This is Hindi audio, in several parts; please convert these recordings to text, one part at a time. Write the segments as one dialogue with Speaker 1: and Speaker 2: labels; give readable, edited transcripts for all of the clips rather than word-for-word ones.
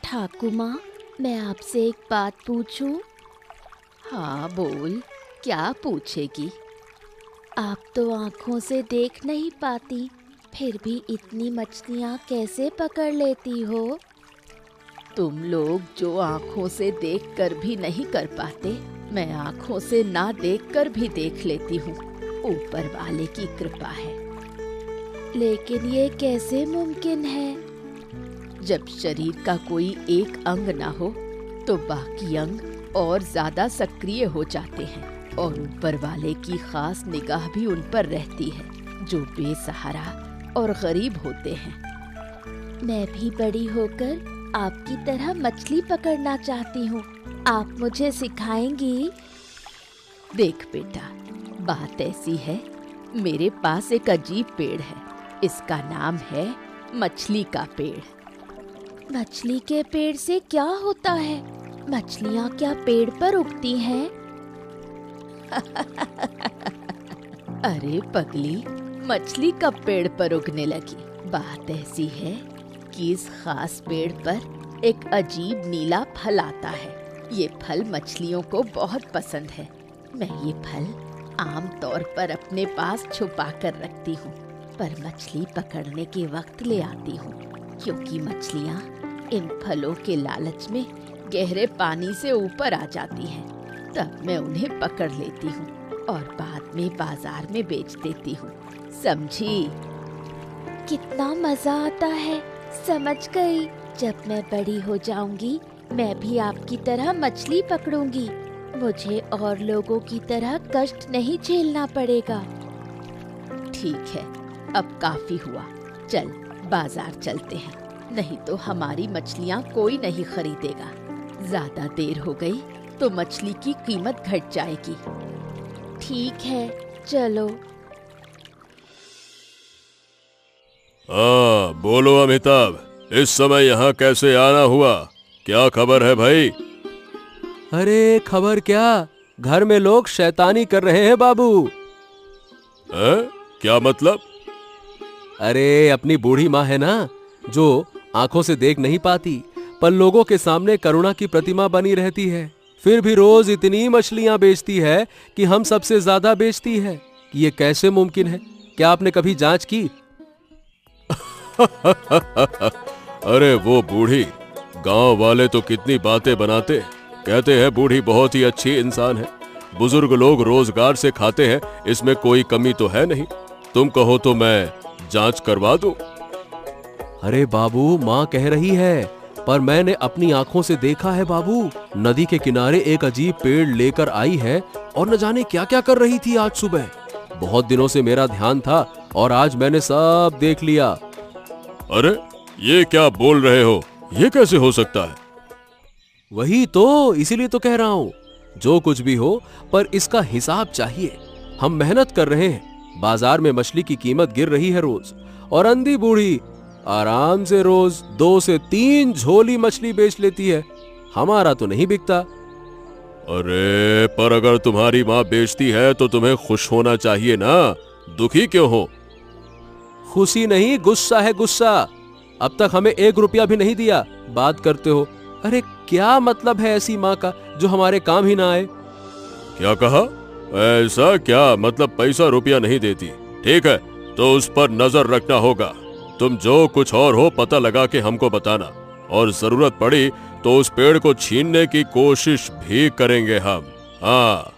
Speaker 1: ठाकुर माँ, मैं आपसे एक बात पूछूं?
Speaker 2: हाँ बोल, क्या पूछेगी?
Speaker 1: आप तो आँखों से देख नहीं पाती, फिर भी इतनी मछलियाँ कैसे पकड़ लेती हो?
Speaker 2: तुम लोग जो आँखों से देखकर भी नहीं कर पाते, मैं आँखों से ना देखकर भी देख लेती हूँ। ऊपर वाले की कृपा है।
Speaker 1: लेकिन ये कैसे मुमकिन है?
Speaker 2: जब शरीर का कोई एक अंग ना हो तो बाकी अंग और ज्यादा सक्रिय हो जाते हैं और ऊपर वाले की खास निगाह भी उन पर रहती है जो बेसहारा और गरीब होते हैं।
Speaker 1: मैं भी बड़ी होकर आपकी तरह मछली पकड़ना चाहती हूँ। आप मुझे सिखाएंगी?
Speaker 2: देख बेटा, बात ऐसी है, मेरे पास एक अजीब पेड़ है। इसका नाम है मछली का पेड़।
Speaker 1: मछली के पेड़ से क्या होता है? मछलियाँ क्या पेड़ पर उगती हैं?
Speaker 2: अरे पगली, मछली कब पेड़ पर उगने लगी? बात ऐसी है कि इस खास पेड़ पर एक अजीब नीला फल आता है। ये फल मछलियों को बहुत पसंद है। मैं ये फल आम तौर पर अपने पास छुपा कर रखती हूँ, पर मछली पकड़ने के वक्त ले आती हूँ, क्योंकि मछलियाँ इन फलों के लालच में गहरे पानी से ऊपर आ जाती हैं। तब मैं उन्हें पकड़ लेती हूँ और बाद में बाजार में बेच देती हूँ। समझी?
Speaker 1: कितना मजा आता है। समझ गई। जब मैं बड़ी हो जाऊंगी, मैं भी आपकी तरह मछली पकड़ूंगी। मुझे और लोगों की तरह कष्ट नहीं झेलना पड़ेगा।
Speaker 2: ठीक है, अब काफी हुआ। चल बाजार चलते हैं, नहीं तो हमारी मछलियाँ कोई नहीं खरीदेगा। ज्यादा देर हो गई तो मछली की कीमत घट जाएगी।
Speaker 1: ठीक है, चलो।
Speaker 3: बोलो अमिताभ, इस समय यहाँ कैसे आना हुआ? क्या खबर है भाई?
Speaker 4: अरे खबर क्या, घर में लोग शैतानी कर रहे हैं बाबू।
Speaker 3: क्या मतलब?
Speaker 4: अरे अपनी बूढ़ी माँ है ना, जो आंखों से देख नहीं पाती पर लोगों के सामने करुणा की प्रतिमा बनी रहती है, फिर भी रोज इतनी मछलियां बेचती है कि हम सबसे ज्यादा बेचती है। ये कैसे मुमकिन है? क्या आपने कभी जांच की?
Speaker 3: अरे वो बूढ़ी, गांव वाले तो कितनी बातें बनाते, कहते हैं बूढ़ी बहुत ही अच्छी इंसान है। बुजुर्ग लोग रोजगार से खाते हैं, इसमें कोई कमी तो है नहीं। तुम कहो तो मैं जांच करवा दूं।
Speaker 4: अरे बाबू, माँ कह रही है, पर मैंने अपनी आंखों से देखा है बाबू। नदी के किनारे एक अजीब पेड़ लेकर आई है और न जाने क्या क्या कर रही थी आज सुबह। बहुत दिनों से मेरा ध्यान था और आज मैंने सब देख लिया।
Speaker 3: अरे ये क्या बोल रहे हो? ये कैसे हो सकता है?
Speaker 4: वही तो, इसीलिए तो कह रहा हूँ, जो कुछ भी हो पर इसका हिसाब चाहिए। हम मेहनत कर रहे हैं, बाजार में मछली की कीमत गिर रही है रोज, और अंधी बूढ़ी आराम से रोज 2 से 3 झोली मछली बेच लेती है। हमारा तो नहीं बिकता।
Speaker 3: अरे पर अगर तुम्हारी माँ बेचती है तो तुम्हें खुश होना चाहिए ना, दुखी क्यों हो?
Speaker 4: खुशी नहीं, गुस्सा है गुस्सा। अब तक हमें 1 रुपया भी नहीं दिया, बात करते हो। अरे क्या मतलब है ऐसी माँ का जो हमारे काम ही ना आए?
Speaker 3: क्या कहा? ऐसा क्या मतलब पैसा रुपया नहीं देती? ठीक है, तो उस पर नजर रखना होगा। तुम जो कुछ और हो पता लगा के हमको बताना, और जरूरत पड़ी तो उस पेड़ को छीनने की कोशिश भी करेंगे हम। हाँ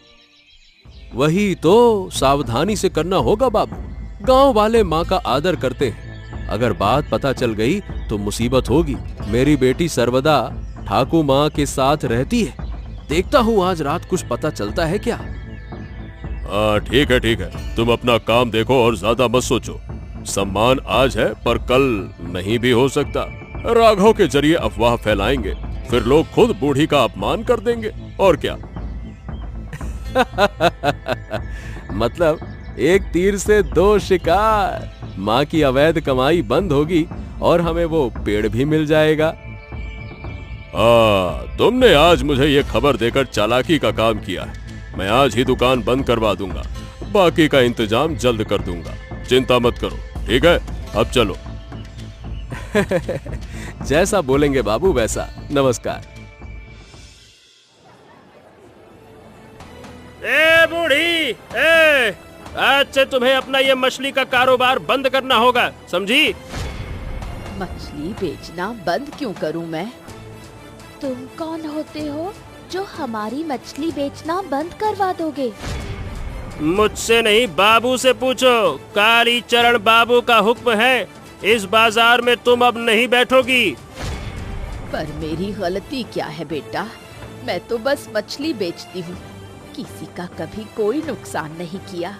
Speaker 4: वही तो, सावधानी से करना होगा बाबू। गांव वाले माँ का आदर करते हैं, अगर बात पता चल गई तो मुसीबत होगी। मेरी बेटी सर्वदा ठाकुर माँ के साथ रहती है, देखता हूँ आज रात कुछ पता चलता है क्या।
Speaker 3: हाँ ठीक है, तुम अपना काम देखो और ज्यादा मत सोचो। सम्मान आज है पर कल नहीं भी हो सकता। राघव के जरिए अफवाह फैलाएंगे, फिर लोग खुद बूढ़ी का अपमान कर देंगे, और क्या।
Speaker 4: मतलब एक तीर से 2 शिकार। माँ की अवैध कमाई बंद होगी और हमें वो पेड़ भी मिल जाएगा।
Speaker 3: तुमने आज मुझे ये खबर देकर चालाकी का काम किया है। मैं आज ही दुकान बंद करवा दूंगा, बाकी का इंतजाम जल्द कर दूंगा। चिंता मत करो, ठीक है? अब चलो।
Speaker 4: जैसा बोलेंगे बाबू वैसा। नमस्कार।
Speaker 3: ए बूढ़ी, आज से तुम्हें अपना ये मछली का कारोबार बंद करना होगा, समझी?
Speaker 2: मछली बेचना बंद क्यों करूं मैं?
Speaker 1: तुम कौन होते हो जो हमारी मछली बेचना बंद करवा दोगे?
Speaker 3: मुझसे नहीं, बाबू से पूछो। काली चरण बाबू का हुक्म है, इस बाजार में तुम अब नहीं बैठोगी।
Speaker 2: पर मेरी गलती क्या है बेटा? मैं तो बस मछली बेचती हूँ, किसी का कभी कोई नुकसान नहीं किया।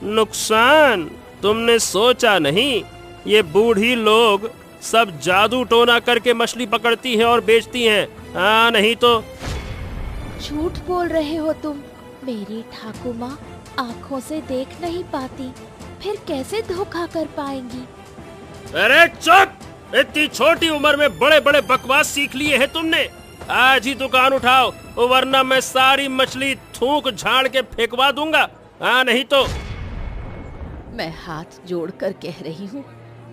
Speaker 3: नुकसान? तुमने सोचा नहीं, ये बूढ़ी लोग सब जादू टोना करके मछली पकड़ती हैं और बेचती हैं। हाँ, नहीं तो।
Speaker 1: झूठ बोल रहे हो तुम। मेरी ठाकुर माँ आँखों से देख नहीं पाती, फिर कैसे धोखा कर पाएंगी?
Speaker 3: अरे चुप! इतनी छोटी उम्र में बड़े बड़े बकवास सीख लिए हैं तुमने। आज ही दुकान उठाओ, वरना मैं सारी मछली थूक झाड़ के फेंकवा दूंगा। हाँ, नहीं तो।
Speaker 2: मैं हाथ जोड़कर कह रही हूँ,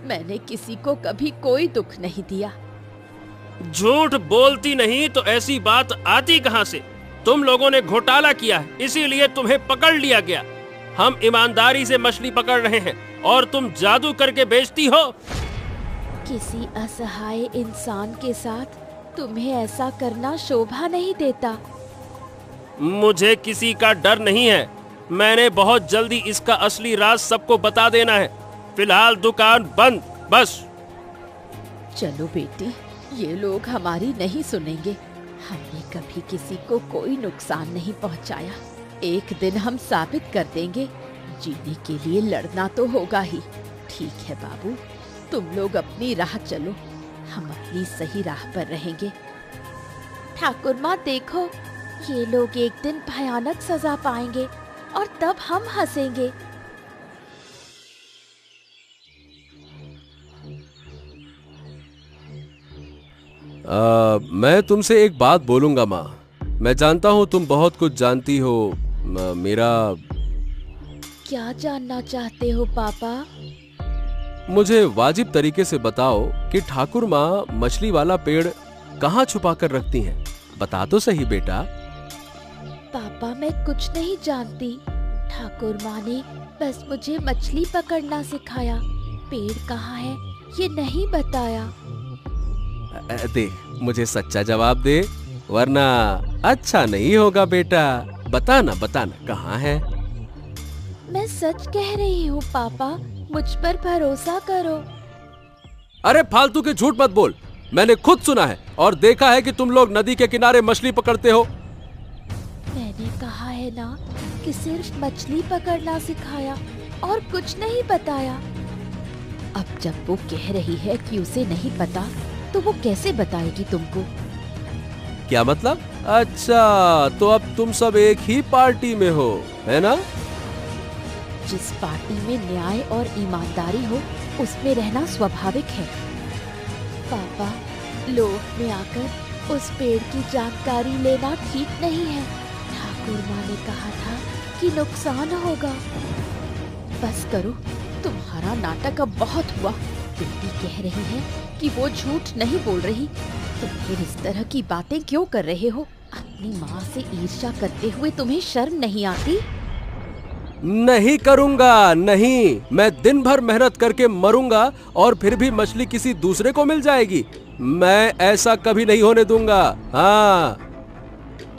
Speaker 2: मैंने किसी को कभी कोई दुख नहीं दिया।
Speaker 3: झूठ बोलती नहीं तो ऐसी बात आती कहाँ से? तुम लोगों ने घोटाला किया है, इसीलिए तुम्हें पकड़ लिया गया। हम ईमानदारी से मछली पकड़ रहे हैं और तुम जादू करके बेचती हो।
Speaker 1: किसी असहाय इंसान के साथ तुम्हें ऐसा करना शोभा नहीं देता।
Speaker 3: मुझे किसी का डर नहीं है। मैंने बहुत जल्दी इसका असली राज सबको बता देना है। फिलहाल दुकान बंद, बस।
Speaker 2: चलो बेटी, ये लोग हमारी नहीं सुनेंगे। हमने कभी किसी को कोई नुकसान नहीं पहुंचाया। एक दिन हम साबित कर देंगे। जीने के लिए लड़ना तो होगा ही। ठीक है बाबू, तुम लोग अपनी राह चलो, हम अपनी सही राह पर रहेंगे।
Speaker 1: ठाकुर माँ देखो, ये लोग एक दिन भयानक सजा पाएंगे और तब हम हंसेंगे।
Speaker 4: मैं तुमसे एक बात बोलूंगा माँ। मैं जानता हूँ तुम बहुत कुछ जानती हो। मेरा
Speaker 1: क्या जानना चाहते हो पापा?
Speaker 4: मुझे वाजिब तरीके से बताओ कि ठाकुर माँ मछली वाला पेड़ कहाँ छुपा कर रखती हैं। बता तो सही बेटा।
Speaker 1: पापा मैं कुछ नहीं जानती। ठाकुर माँ ने बस मुझे मछली पकड़ना सिखाया। पेड़ कहाँ है ये नहीं बताया।
Speaker 4: दे, मुझे सच्चा जवाब दे, वरना अच्छा नहीं होगा बेटा। बताना बताना कहाँ है।
Speaker 1: मैं सच कह रही हूँ पापा, मुझ पर भरोसा करो।
Speaker 4: अरे फालतू के झूठ मत बोल। मैंने खुद सुना है और देखा है कि तुम लोग नदी के किनारे मछली पकड़ते हो।
Speaker 1: मैंने कहा है ना कि सिर्फ मछली पकड़ना सिखाया और कुछ नहीं बताया।
Speaker 2: अब जब वो कह रही है कि उसे नहीं पता, तो वो कैसे बताएगी तुमको?
Speaker 4: क्या मतलब? अच्छा, तो अब तुम सब एक ही पार्टी में हो, है ना?
Speaker 2: जिस पार्टी में न्याय और ईमानदारी हो, उसमें रहना स्वाभाविक है।
Speaker 1: पापा, लोभ में आकर उस पेड़ की जानकारी लेना ठीक नहीं है। ठाकुर माँ ने कहा था कि नुकसान होगा।
Speaker 2: बस करो, तुम्हारा नाटक अब बहुत हुआ। बेटी कह रही है कि वो झूठ नहीं बोल रही, तो फिर इस तरह की बातें क्यों कर रहे हो? अपनी माँ से ईर्ष्या करते हुए तुम्हें शर्म नहीं आती?
Speaker 4: नहीं करूंगा, नहीं। मैं दिन भर मेहनत करके मरूंगा और फिर भी मछली किसी दूसरे को मिल जाएगी। मैं ऐसा कभी नहीं होने दूंगा। हाँ।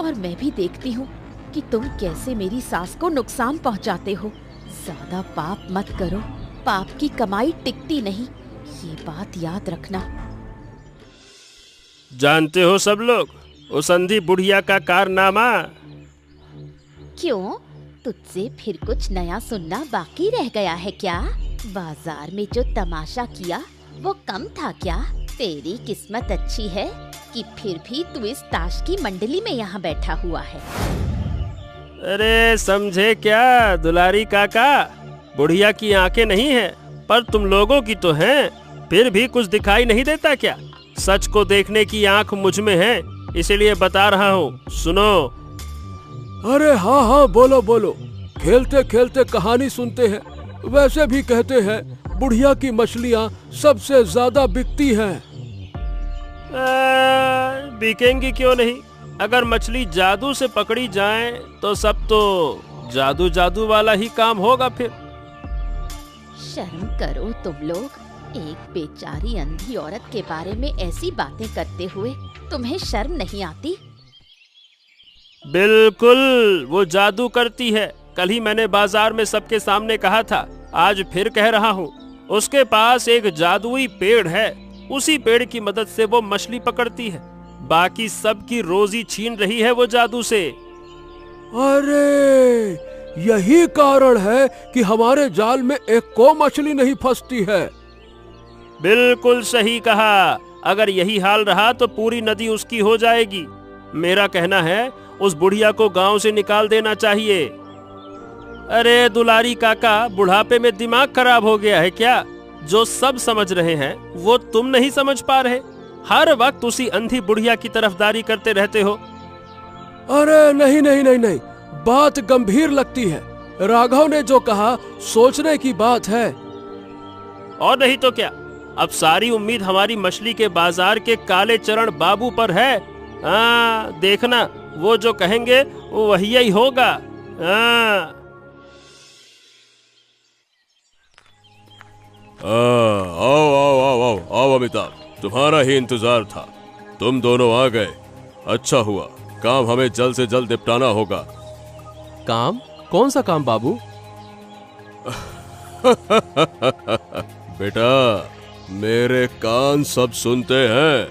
Speaker 2: और मैं भी देखती हूँ कि तुम कैसे मेरी सास को नुकसान पहुँचाते हो। ज्यादा पाप मत करो, पाप की कमाई टिकती नहीं, ये बात याद रखना।
Speaker 3: जानते हो सब लोग उस अंधी बुढ़िया का कारनामा?
Speaker 1: क्यों, तुझसे फिर कुछ नया सुनना बाकी रह गया है क्या? बाजार में जो तमाशा किया वो कम था क्या? तेरी किस्मत अच्छी है कि फिर भी तू इस ताश की मंडली में यहाँ बैठा हुआ है।
Speaker 3: अरे समझे क्या दुलारी काका, बुढ़िया की आंखें नहीं है पर तुम लोगों की तो हैं। फिर भी कुछ दिखाई नहीं देता क्या? सच को देखने की आंख मुझ में है, इसलिए बता रहा हूँ, सुनो।
Speaker 4: अरे हाँ हाँ, बोलो बोलो। खेलते खेलते कहानी सुनते हैं, वैसे भी कहते हैं बुढ़िया की मछलियाँ सबसे ज्यादा बिकती हैं।
Speaker 5: बिकेंगी क्यों नहीं? अगर मछली जादू से पकड़ी जाए तो सब तो जादू जादू वाला ही काम होगा फिर।
Speaker 1: शर्म करो तुम लोग, एक बेचारी अंधी औरत के बारे में ऐसी बातें करते हुए तुम्हें शर्म नहीं आती?
Speaker 5: बिल्कुल, वो जादू करती है। कल ही मैंने बाजार में सबके सामने कहा था, आज फिर कह रहा हूँ। उसके पास एक जादुई पेड़ है, उसी पेड़ की मदद से वो मछली पकड़ती है। बाकी सबकी रोजी छीन रही है वो जादू से।
Speaker 4: अरे यही कारण है कि हमारे जाल में एक को मछली नहीं फंसती है।
Speaker 5: बिल्कुल सही कहा। अगर यही हाल रहा तो पूरी नदी उसकी हो जाएगी। मेरा कहना है उस बुढ़िया को गांव से निकाल देना चाहिए। अरे दुलारी काका, बुढ़ापे में दिमाग खराब हो गया है क्या? जो सब समझ रहे हैं वो तुम नहीं समझ पा रहे। हर वक्त उसी अंधी बुढ़िया की तरफदारी करते रहते हो।
Speaker 4: अरे नहीं नहीं नहीं नहीं, बात गंभीर लगती है। राघव ने जो कहा सोचने की बात है।
Speaker 5: और नहीं तो क्या, अब सारी उम्मीद हमारी मछली के बाजार के काले चरण बाबू पर है। देखना, वो जो कहेंगे वो वही ही होगा।
Speaker 3: आओ आओ आओ आओ आओ अमिताभ, तुम्हारा ही इंतजार था। तुम दोनों आ गए, अच्छा हुआ। काम हमें जल्द से जल्द निपटाना होगा।
Speaker 4: काम? कौन सा काम बाबू?
Speaker 3: बेटा, मेरे कान सब सुनते हैं।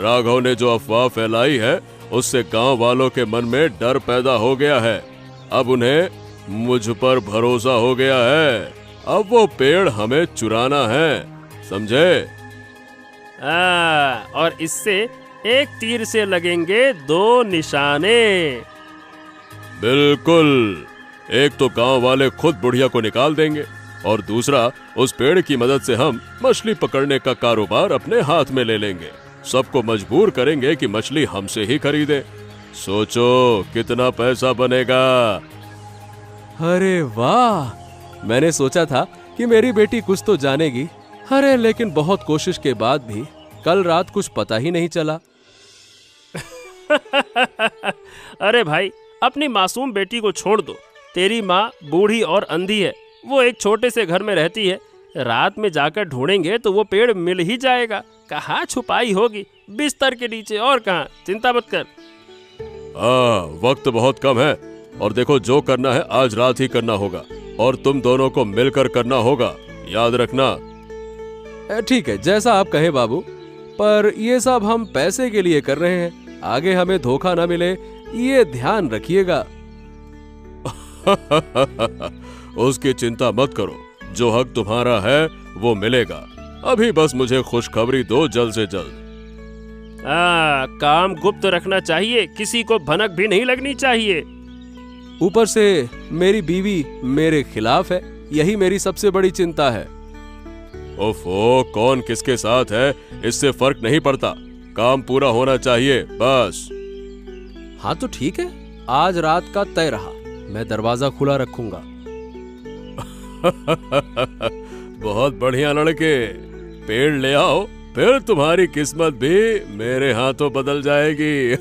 Speaker 3: राघव ने जो अफवाह फैलाई है उससे गांव वालों के मन में डर पैदा हो गया है। अब उन्हें मुझ पर भरोसा हो गया है। अब वो पेड़ हमें चुराना है, समझे?
Speaker 5: और इससे एक तीर से लगेंगे दो निशाने।
Speaker 3: बिल्कुल, एक तो गांव वाले खुद बुढ़िया को निकाल देंगे और दूसरा उस पेड़ की मदद से हम मछली पकड़ने का कारोबार अपने हाथ में ले लेंगे। सबको मजबूर करेंगे कि मछली हमसे ही खरीदे। सोचो कितना पैसा बनेगा।
Speaker 4: अरे वाह, मैंने सोचा था कि मेरी बेटी कुछ तो जानेगी। अरे लेकिन बहुत कोशिश के बाद भी कल रात कुछ पता ही नहीं चला।
Speaker 5: अरे भाई, अपनी मासूम बेटी को छोड़ दो। तेरी माँ बूढ़ी और अंधी है, वो एक छोटे से घर में रहती है। रात में जाकर ढूंढेंगे तो वो पेड़ मिल ही जाएगा। कहाँ छुपाई होगी? बिस्तर के नीचे, और कहाँ। चिंता मत कर।
Speaker 3: वक्त बहुत कम है और देखो, जो करना है आज रात ही करना होगा और तुम दोनों को मिलकर करना होगा, याद रखना।
Speaker 4: ठीक है, जैसा आप कहें बाबू, पर ये सब हम पैसे के लिए कर रहे हैं। आगे हमें धोखा ना मिले, ये ध्यान रखिएगा।
Speaker 3: उसकी चिंता मत करो, जो हक तुम्हारा है वो मिलेगा। अभी बस मुझे खुशखबरी दो जल्द से जल्द।
Speaker 5: काम गुप्त रखना चाहिए, किसी को भनक भी नहीं लगनी चाहिए।
Speaker 4: ऊपर से मेरी बीवी मेरे खिलाफ है, यही मेरी सबसे बड़ी चिंता है।
Speaker 3: ओफो, कौन किसके साथ है इससे फर्क नहीं पड़ता, काम पूरा होना चाहिए बस।
Speaker 4: हाँ तो ठीक है, आज रात का तय रहा। मैं दरवाजा खुला रखूंगा।
Speaker 3: बहुत बढ़िया लड़के, पेड़ ले आओ, फिर तुम्हारी किस्मत भी मेरे हाथों बदल जाएगी।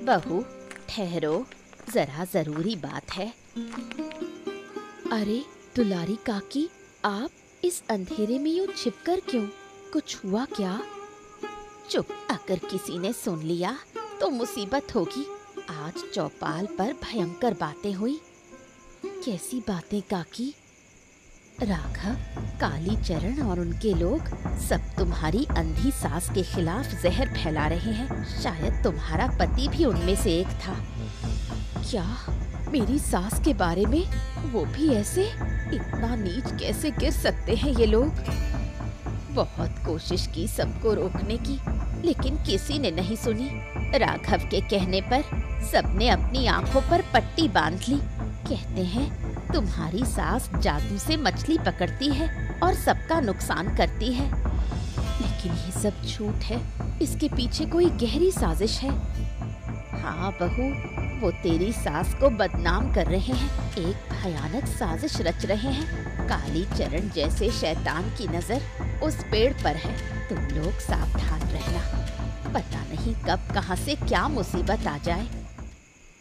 Speaker 1: बहू ठहरो, जरा जरूरी बात है। अरे दुलारी काकी, आप इस अंधेरे में यूं छिपकर क्यों? कुछ हुआ क्या? चुप, अगर किसी ने सुन लिया तो मुसीबत होगी। आज चौपाल पर भयंकर बातें हुई। कैसी बातें काकी? राघव, काली चरण और उनके लोग सब तुम्हारी अंधी सास के खिलाफ जहर फैला रहे हैं। शायद तुम्हारा पति भी उनमें से एक था। क्या मेरी सास के बारे में? वो भी ऐसे? इतना नीच कैसे गिर सकते हैं ये लोग? बहुत कोशिश की सबको रोकने की, लेकिन किसी ने नहीं सुनी। राघव के कहने पर सबने अपनी आंखों पर पट्टी बांध ली। कहते हैं तुम्हारी सास जादू से मछली पकड़ती है और सबका नुकसान करती है। लेकिन लेकिन ये सब झूठ है, इसके पीछे कोई गहरी साजिश है। हाँ बहू, वो तेरी सास को बदनाम कर रहे हैं, एक भयानक साजिश रच रहे हैं। काली चरण जैसे शैतान की नजर उस पेड़ पर है। तुम लोग सावधान रहना, पता नहीं कब कहाँ से क्या मुसीबत आ जाए।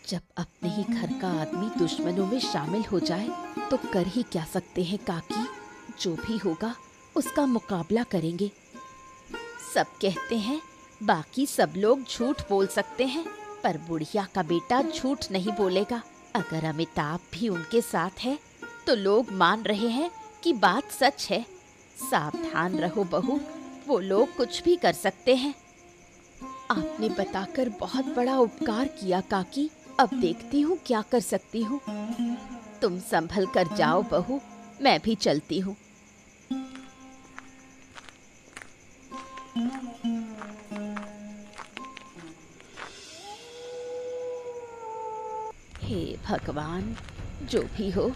Speaker 1: जब अपने ही घर का आदमी दुश्मनों में शामिल हो जाए तो कर ही क्या सकते हैं काकी। जो भी होगा उसका मुकाबला करेंगे। सब कहते हैं बाकी सब लोग झूठ बोल सकते हैं, पर बुढ़िया का बेटा झूठ नहीं बोलेगा। अगर अमिताभ भी उनके साथ है तो लोग मान रहे हैं कि बात सच है। सावधान रहो बहू, वो लोग कुछ भी कर सकते हैं। आपने बताकर बहुत बड़ा उपकार किया काकी, अब देखती हूँ क्या कर सकती हूँ। तुम संभल कर जाओ बहू, मैं भी चलती हूँ। हे भगवान, जो भी हो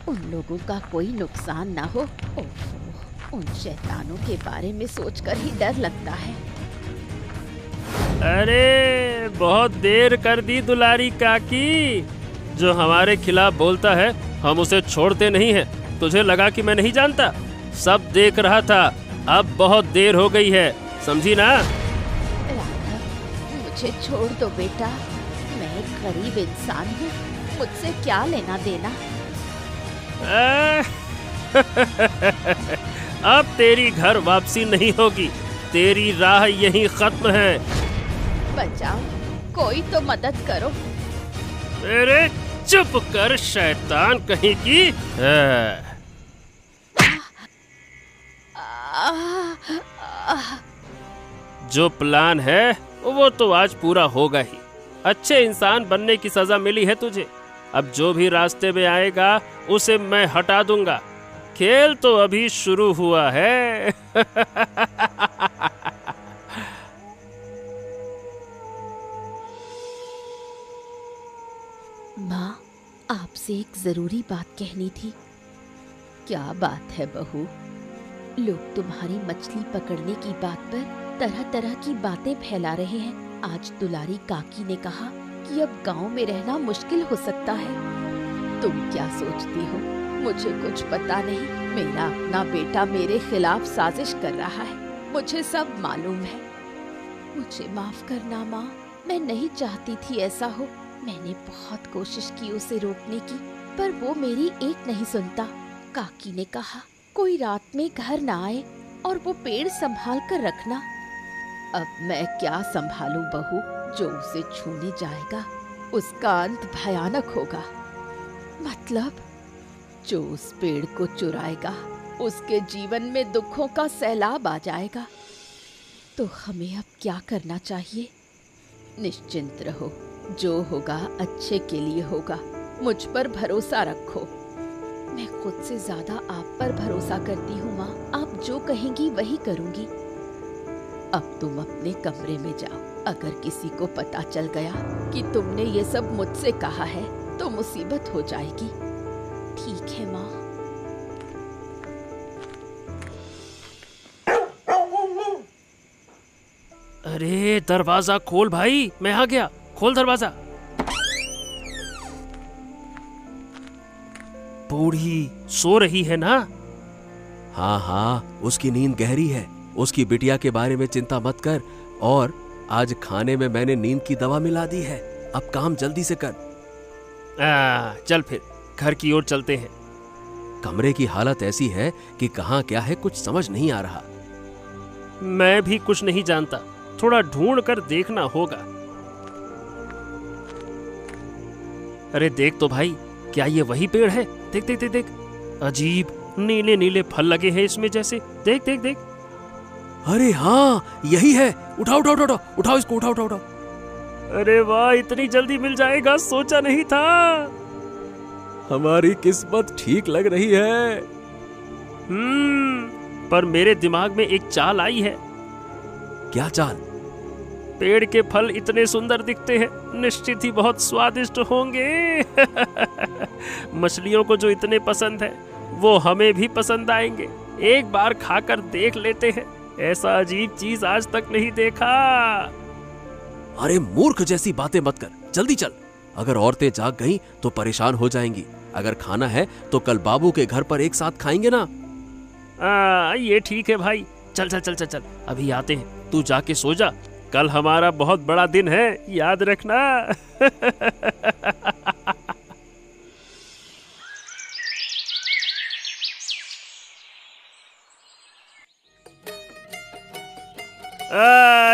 Speaker 1: उन लोगों का कोई नुकसान ना हो। ओह, उन शैतानों के बारे में सोचकर ही डर लगता है।
Speaker 5: अरे बहुत देर कर दी दुलारी काकी। जो हमारे खिलाफ बोलता है हम उसे छोड़ते नहीं हैं। तुझे लगा कि मैं नहीं जानता? सब देख रहा था। अब बहुत देर हो गई है, समझी ना?
Speaker 1: राघव, मुझे छोड़ दो बेटा, मैं एक गरीब इंसान हूँ, मुझसे क्या लेना देना।
Speaker 5: अब तेरी घर वापसी नहीं होगी, तेरी राह यहीं खत्म है।
Speaker 1: बचाओ, कोई तो मदद करो।
Speaker 5: अरे चुप कर शैतान कहीं की। जो प्लान है वो तो आज पूरा होगा ही। अच्छे इंसान बनने की सजा मिली है तुझे। अब जो भी रास्ते में आएगा उसे मैं हटा दूंगा। खेल तो अभी शुरू हुआ है।
Speaker 1: माँ, आपसे एक जरूरी बात कहनी थी।
Speaker 2: क्या बात है बहू?
Speaker 1: लोग तुम्हारी मछली पकड़ने की बात पर तरह तरह की बातें फैला रहे हैं। आज दुलारी काकी ने कहा कि अब गांव में रहना मुश्किल हो सकता है।
Speaker 2: तुम क्या सोचती हो? मुझे कुछ पता नहीं। मेरा अपना बेटा मेरे खिलाफ साजिश कर रहा है, मुझे सब मालूम है।
Speaker 1: मुझे माफ करना माँ, मैं नहीं चाहती थी ऐसा हो। मैंने बहुत कोशिश की उसे रोकने की, पर वो मेरी एक नहीं सुनता। काकी ने कहा कोई रात में घर ना आए और वो पेड़ संभाल कर रखना।
Speaker 2: अब मैं क्या संभालूं बहू? जो उसे छूने जाएगा उसका अंत भयानक होगा।
Speaker 1: मतलब?
Speaker 2: जो उस पेड़ को चुराएगा उसके जीवन में दुखों का सैलाब आ जाएगा।
Speaker 1: तो हमें अब क्या करना चाहिए?
Speaker 2: निश्चिंत रहो, जो होगा अच्छे के लिए होगा। मुझ पर भरोसा रखो।
Speaker 1: मैं खुद से ज्यादा आप पर भरोसा करती हूँ माँ। आप जो कहेंगी वही करूँगी।
Speaker 2: अब तुम अपने कमरे में जाओ। अगर किसी को पता चल गया कि तुमने ये सब मुझसे कहा है तो मुसीबत हो जाएगी।
Speaker 1: ठीक है माँ।
Speaker 5: अरे दरवाजा खोल भाई, मैं आ गया। खोल दरवाजा। बूढ़ी सो रही है ना?
Speaker 4: हाँ हाँ, उसकी नींद गहरी है। उसकी बिटिया के बारे में चिंता मत कर। और आज खाने में मैंने नींद की दवा मिला दी है। अब काम जल्दी से कर।
Speaker 5: चल फिर घर की ओर चलते हैं।
Speaker 4: कमरे की हालत ऐसी है कि कहाँ क्या है कुछ समझ नहीं आ रहा।
Speaker 5: मैं भी कुछ नहीं जानता, थोड़ा ढूंढ कर देखना होगा। अरे देख तो भाई, क्या ये वही पेड़ है? देख देख देख देख, अजीब नीले नीले फल लगे हैं इसमें जैसे। देख देख देख।
Speaker 4: अरे हाँ, यही है। उठाओ उठाओ उठाओ उठाओ इसको, उठाओ उठाओ उठाओ।
Speaker 5: अरे वाह, इतनी जल्दी मिल जाएगा, सोचा नहीं था।
Speaker 4: हमारी किस्मत ठीक लग रही है।
Speaker 5: पर मेरे दिमाग में एक चाल आई है।
Speaker 4: क्या चाल?
Speaker 5: पेड़ के फल इतने सुंदर दिखते हैं, निश्चित ही बहुत स्वादिष्ट होंगे। मछलियों को जो इतने पसंद है वो हमें भी पसंद आएंगे। एक बार खाकर देख लेते हैं, ऐसा अजीब चीज आज तक नहीं देखा।
Speaker 4: अरे मूर्ख जैसी बातें मत कर, जल्दी चल। अगर औरतें जाग गईं तो परेशान हो जाएंगी। अगर खाना है तो कल बाबू के घर पर एक साथ खाएंगे ना।
Speaker 5: ये ठीक है भाई, चल चल चल चल चल, अभी आते हैं। तू जाके सो जा, कल हमारा बहुत बड़ा दिन है, याद रखना।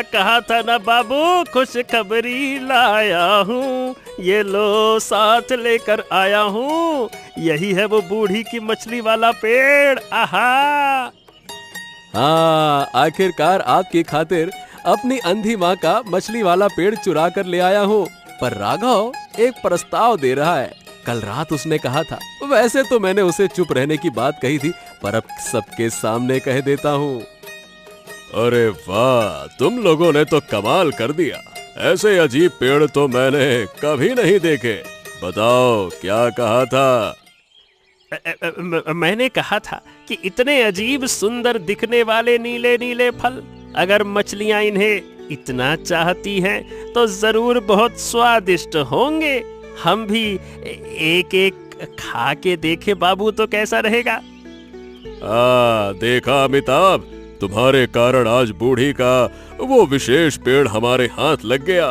Speaker 5: कहा था ना बाबू, खुशखबरी लाया हूँ, ये लो साथ लेकर आया हूँ। यही है वो बूढ़ी की मछली वाला पेड़। आहा।
Speaker 4: हाँ, आखिरकार आपकी खातिर अपनी अंधी माँ का मछली वाला पेड़ चुरा कर ले आया हूँ। पर राघव एक प्रस्ताव दे रहा है। कल रात उसने कहा था, वैसे तो मैंने उसे चुप रहने की बात कही थी, पर अब सबके सामने कह देता हूँ।
Speaker 3: अरे वाह, तुम लोगों ने तो कमाल कर दिया। ऐसे अजीब पेड़ तो मैंने कभी नहीं देखे। बताओ क्या कहा था?
Speaker 5: मैंने कहा था कि इतने अजीब सुंदर दिखने वाले नीले नीले फल, अगर मछलियां इन्हें इतना चाहती हैं तो जरूर बहुत स्वादिष्ट होंगे। हम भी एक एक खा के देखे बाबू तो कैसा रहेगा?
Speaker 3: देखा अमिताभ, तुम्हारे कारण आज बूढ़ी का वो विशेष पेड़ हमारे हाथ लग गया।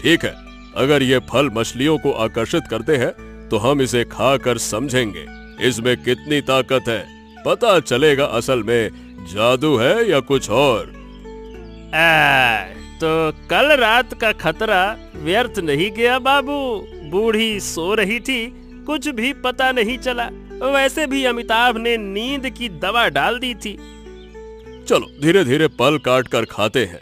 Speaker 3: ठीक है, अगर ये फल मछलियों को आकर्षित करते हैं तो हम इसे खाकर समझेंगे इसमें कितनी ताकत है। पता चलेगा असल में जादू है या कुछ और।
Speaker 5: तो कल रात का खतरा व्यर्थ नहीं गया बाबू। बूढ़ी सो रही थी, कुछ भी पता नहीं चला। वैसे भी अमिताभ ने नींद की दवा डाल दी थी।
Speaker 3: चलो धीरे धीरे पल काट कर खाते हैं।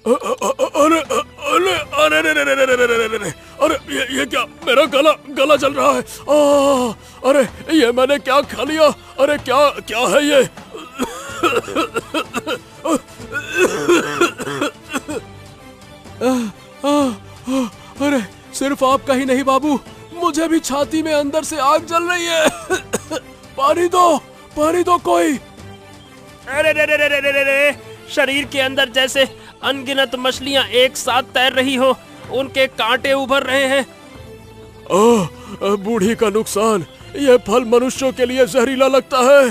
Speaker 3: अरे अरे अरे अरे अरे अरे अरे ये क्या, मेरा गला जल रहा है। अरे ये मैंने क्या खा लिया? अरे क्या क्या है ये?
Speaker 4: अरे सिर्फ आपका ही नहीं बाबू, मुझे भी छाती में अंदर से आग जल रही है। पानी दो कोई।
Speaker 5: अरे रे रे रे रे रे रे, शरीर के अंदर जैसे अनगिनत मछलियां एक साथ तैर रही हो, उनके कांटे उभर रहे हैं।
Speaker 3: बूढ़ी का नुकसान, ये फल मनुष्यों के लिए जहरीला लगता है।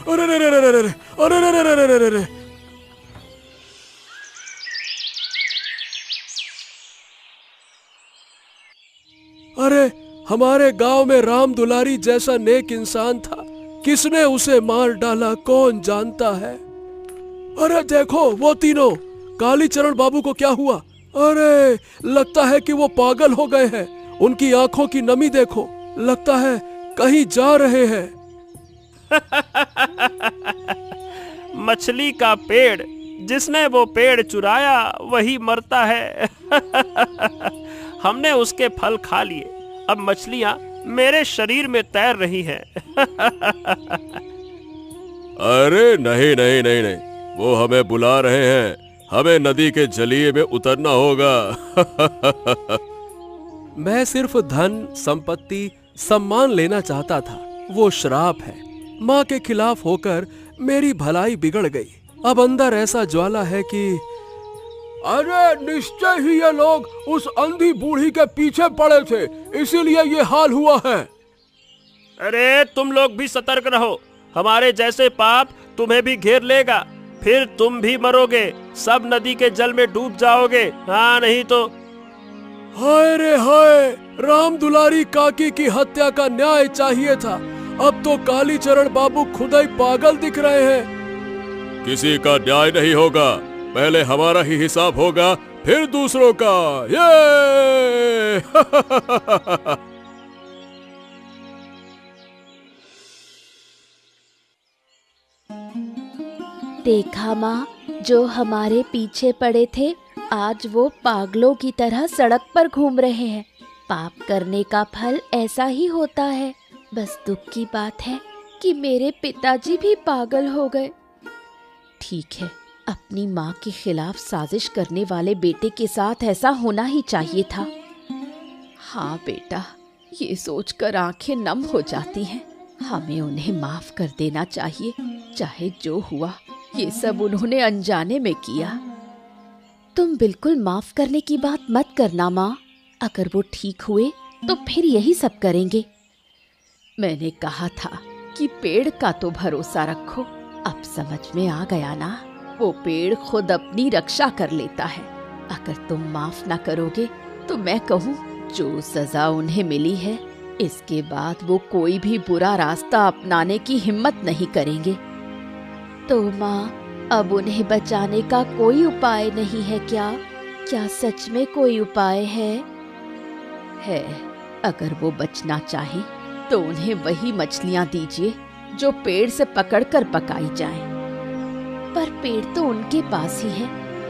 Speaker 3: अरे रे रे रे रे रे, अरे रे रे रे रे रे।
Speaker 4: अरे हमारे गांव में राम दुलारी जैसा नेक इंसान था, किसने उसे मार डाला कौन जानता है। अरे देखो वो तीनों, कालीचरण बाबू को क्या हुआ? अरे लगता है कि वो पागल हो गए हैं। उनकी आंखों की नमी देखो, लगता है कहीं जा रहे हैं।
Speaker 5: मछली का पेड़, जिसने वो पेड़ चुराया वही मरता है। हमने उसके फल खा लिए, अब मछलियां मेरे शरीर में तैर रही हैं।
Speaker 3: अरे नहीं नहीं नहीं नहीं, वो हमें बुला रहे हैं। हमें नदी के जलीय में उतरना होगा।
Speaker 4: मैं सिर्फ धन, संपत्ति, सम्मान लेना चाहता था। वो श्राप है। माँ के खिलाफ होकर मेरी भलाई बिगड़ गई। अब अंदर ऐसा ज्वाला है कि अरे निश्चय ही ये लोग उस अंधी बूढ़ी के पीछे पड़े थे, इसीलिए ये हाल हुआ है।
Speaker 5: अरे तुम लोग भी सतर्क रहो, हमारे जैसे पाप तुम्हें भी घेर लेगा, फिर तुम भी मरोगे, सब नदी के जल में डूब जाओगे। हाँ नहीं तो।
Speaker 4: हाय रे हाय, राम दुलारी काकी की हत्या का न्याय चाहिए था। अब तो कालीचरण बाबू खुद ही पागल दिख रहे हैं।
Speaker 3: किसी का न्याय नहीं होगा, पहले हमारा ही हिसाब होगा, फिर दूसरों का। ये
Speaker 1: देखा माँ, जो हमारे पीछे पड़े थे आज वो पागलों की तरह सड़क पर घूम रहे हैं। पाप करने का फल ऐसा ही होता है। बस दुख की बात है कि मेरे पिताजी भी पागल हो गए।
Speaker 2: ठीक है, अपनी माँ के खिलाफ साजिश करने वाले बेटे के साथ ऐसा होना ही चाहिए था। हाँ बेटा, ये सोचकर आंखें नम हो जाती हैं। हमें उन्हें माफ कर देना चाहिए। चाहे जो हुआ, ये सब उन्होंने अनजाने में किया।
Speaker 1: तुम बिल्कुल माफ करने की बात मत करना माँ। अगर वो ठीक हुए तो फिर यही सब करेंगे।
Speaker 2: मैंने कहा था कि पेड़ का तो भरोसा रखो। अब समझ में आ गया ना, वो पेड़ खुद अपनी रक्षा कर लेता है। अगर तुम माफ ना करोगे तो मैं कहूँ, जो सजा उन्हें मिली है, इसके बाद वो कोई भी बुरा रास्ता अपनाने की हिम्मत नहीं करेंगे।
Speaker 1: तो माँ, अब उन्हें बचाने का कोई उपाय नहीं है क्या? क्या सच में कोई उपाय है?
Speaker 2: अगर वो बचना चाहे तो उन्हें वही मछलियाँ दीजिए जो पेड़ से पकड़कर पकाई जाएं।
Speaker 1: पर पेड़ तो उनके पास ही है।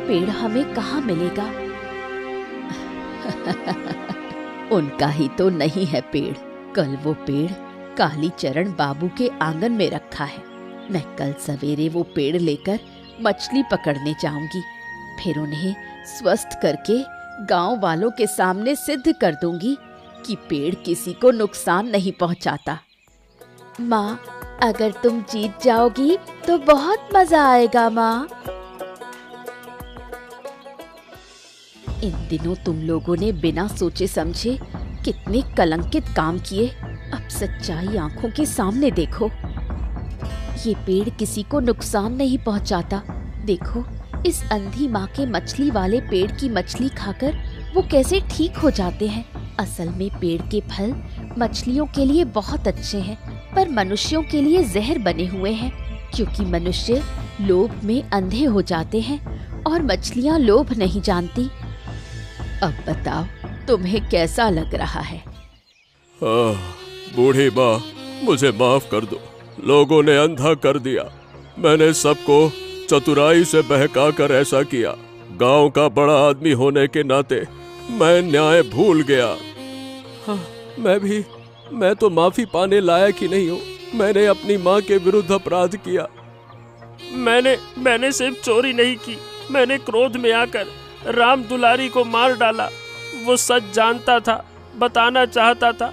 Speaker 1: पेड़ हमें कहाँ मिलेगा?
Speaker 2: उनका ही तो नहीं है पेड़। कल वो पेड़ कालीचरण बाबू के आंगन में रखा है। मैं कल सवेरे वो पेड़ लेकर मछली पकड़ने जाऊंगी। फिर उन्हें स्वस्थ करके गांव वालों के सामने सिद्ध कर दूंगी कि पेड़ किसी को नुकसान नहीं पहुंचाता।
Speaker 1: माँ, अगर तुम जीत जाओगी तो बहुत मजा आएगा माँ।
Speaker 2: इन दिनों तुम लोगों ने बिना सोचे समझे कितने कलंकित काम किए। अब सच्चाई आंखों के सामने देखो।
Speaker 1: ये पेड़ किसी को नुकसान नहीं पहुंचाता। देखो, इस अंधी माँ के मछली वाले पेड़ की मछली खाकर वो कैसे ठीक हो जाते हैं। असल में पेड़ के फल मछलियों के लिए बहुत अच्छे हैं, पर मनुष्यों के लिए जहर बने हुए हैं, क्योंकि मनुष्य लोभ में अंधे हो जाते हैं और मछलियाँ लोभ नहीं जानती।
Speaker 2: अब बताओ, तुम्हें कैसा लग रहा है?
Speaker 3: बूढ़ी माँ, मुझे माफ कर दो। लोगों ने अंधा कर दिया। मैंने सबको चतुराई से बहकाकर ऐसा किया। गांव का बड़ा आदमी होने के नाते मैं न्याय भूल गया।
Speaker 4: हाँ, मैं तो माफी पाने लायक ही नहीं हूँ। मैंने अपनी माँ के विरुद्ध अपराध किया।
Speaker 5: मैंने सिर्फ चोरी नहीं की। मैंने क्रोध में आकर राम दुलारी को मार डाला। वो सच जानता था, बताना चाहता था,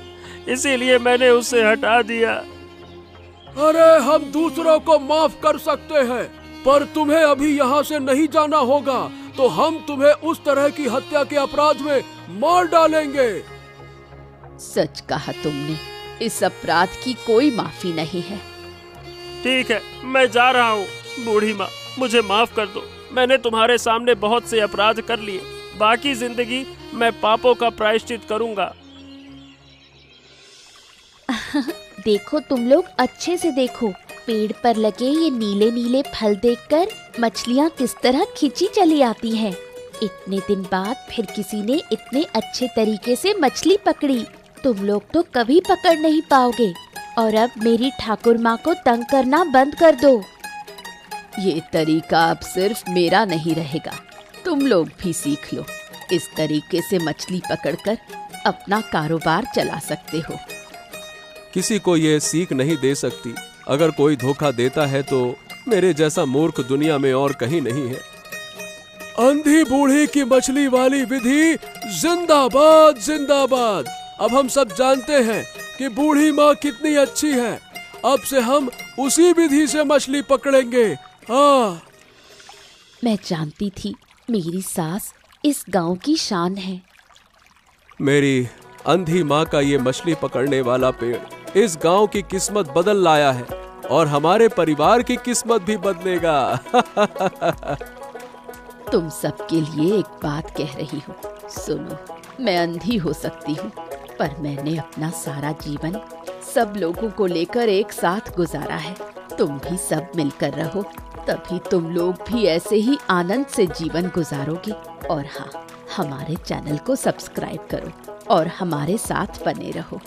Speaker 5: इसीलिए मैंने उसे हटा दिया।
Speaker 4: अरे, हम दूसरों को माफ कर सकते हैं, पर तुम्हें अभी यहाँ से नहीं जाना होगा, तो हम तुम्हें उस तरह की हत्या के अपराध में मार डालेंगे।
Speaker 2: सच कहा तुमने। इस अपराध की कोई माफी नहीं है।
Speaker 5: ठीक है, मैं जा रहा हूँ। बूढ़ी माँ, मुझे माफ कर दो। मैंने तुम्हारे सामने बहुत से अपराध कर लिए। बाकी जिंदगी मैं पापों का प्रायश्चित करूँगा।
Speaker 1: देखो तुम लोग, अच्छे से देखो। पेड़ पर लगे ये नीले नीले फल देखकर मछलियाँ किस तरह खिंची चली आती हैं। इतने दिन बाद फिर किसी ने इतने अच्छे तरीके से मछली पकड़ी। तुम लोग तो कभी पकड़ नहीं पाओगे। और अब मेरी ठाकुर माँ को तंग करना बंद कर दो।
Speaker 2: ये तरीका अब सिर्फ मेरा नहीं रहेगा, तुम लोग भी सीख लो। इस तरीके से मछली पकड़कर अपना कारोबार चला सकते हो।
Speaker 4: किसी को ये सीख नहीं दे सकती। अगर कोई धोखा देता है तो मेरे जैसा मूर्ख दुनिया में और कहीं नहीं है। अंधी बूढ़ी की मछली वाली विधि जिंदाबाद जिंदाबाद। अब हम सब जानते हैं कि बूढ़ी माँ कितनी अच्छी है। अब से हम उसी विधि से मछली पकड़ेंगे। हाँ,
Speaker 1: मैं जानती थी मेरी सास इस गांव की शान है।
Speaker 4: मेरी अंधी माँ का ये मछली पकड़ने वाला पेड़ इस गांव की किस्मत बदल लाया है और हमारे परिवार की किस्मत भी बदलेगा।
Speaker 2: तुम सबके लिए एक बात कह रही हूँ, सुनो। मैं अंधी हो सकती हूँ, पर मैंने अपना सारा जीवन सब लोगों को लेकर एक साथ गुजारा है। तुम भी सब मिलकर रहो, तभी तुम लोग भी ऐसे ही आनंद से जीवन गुजारोगे। और हाँ, हमारे चैनल को सब्सक्राइब करो और हमारे साथ बने रहो।